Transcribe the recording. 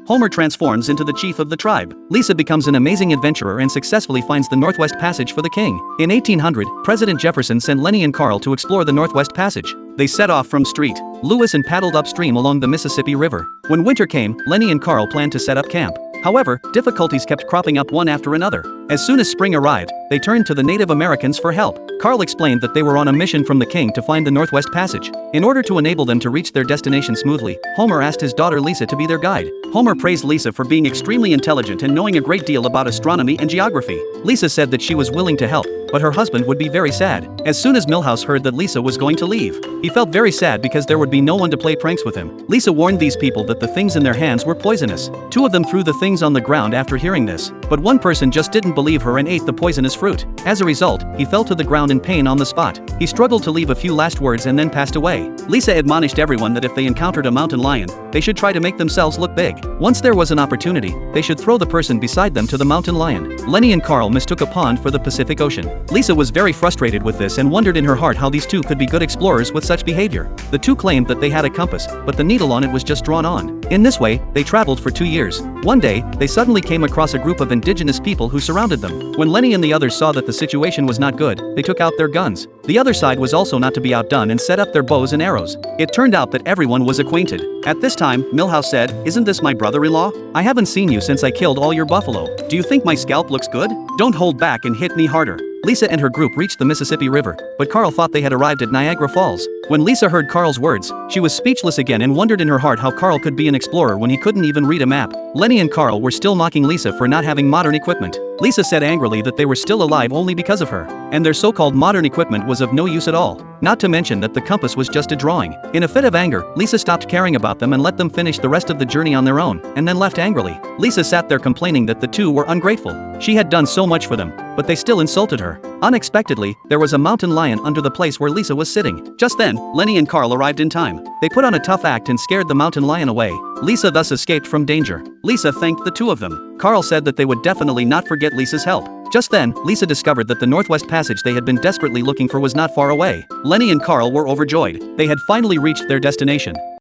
Homer transforms into the chief of the tribe. Lisa becomes an amazing adventurer and successfully finds the Northwest Passage for the king. In 1800, President Jefferson sent Lenny and Carl to explore the Northwest Passage. They set off from St. Louis and paddled upstream along the Mississippi River. When winter came, Lenny and Carl planned to set up camp. However, difficulties kept cropping up one after another. As soon as spring arrived, they turned to the Native Americans for help. Carl explained that they were on a mission from the king to find the Northwest Passage. In order to enable them to reach their destination smoothly, Homer asked his daughter Lisa to be their guide. Homer praised Lisa for being extremely intelligent and knowing a great deal about astronomy and geography. Lisa said that she was willing to help, but her husband would be very sad. As soon as Milhouse heard that Lisa was going to leave, he felt very sad because there would be no one to play pranks with him. Lisa warned these people that the things in their hands were poisonous. Two of them threw the things on the ground after hearing this, but one person just didn't believe her and ate the poisonous fruit. As a result, he fell to the ground in pain on the spot. He struggled to leave a few last words and then passed away. Lisa admonished everyone that if they encountered a mountain lion, they should try to make themselves look big. Once there was an opportunity, they should throw the person beside them to the mountain lion. Lenny and Carl mistook a pond for the Pacific Ocean. Lisa was very frustrated with this and wondered in her heart how these two could be good explorers with such behavior. The two claimed that they had a compass, but the needle on it was just drawn on. In this way, they traveled for 2 years. One day, they suddenly came across a group of indigenous people who surrounded them. When Lenny and the others saw that the situation was not good, they took out their guns. The other side was also not to be outdone and set up their bows and arrows. It turned out that everyone was acquainted. At this time, Milhouse said, "Isn't this my brother-in-law? I haven't seen you since I killed all your buffalo. Do you think my scalp looks good? Don't hold back and hit me harder." Lisa and her group reached the Mississippi River, but Carl thought they had arrived at Niagara Falls. When Lisa heard Carl's words, she was speechless again and wondered in her heart how Carl could be an explorer when he couldn't even read a map. Lenny and Carl were still mocking Lisa for not having modern equipment. Lisa said angrily that they were still alive only because of her, and their so-called modern equipment was of no use at all. Not to mention that the compass was just a drawing. In a fit of anger, Lisa stopped caring about them and let them finish the rest of the journey on their own, and then left angrily. Lisa sat there complaining that the two were ungrateful. She had done so much for them, but they still insulted her. Unexpectedly, there was a mountain lion under the place where Lisa was sitting. Just then, Lenny and Carl arrived in time. They put on a tough act and scared the mountain lion away. Lisa thus escaped from danger. Lisa thanked the two of them. Carl said that they would definitely not forget Lisa's help. Just then, Lisa discovered that the Northwest Passage they had been desperately looking for was not far away. Lenny and Carl were overjoyed. They had finally reached their destination.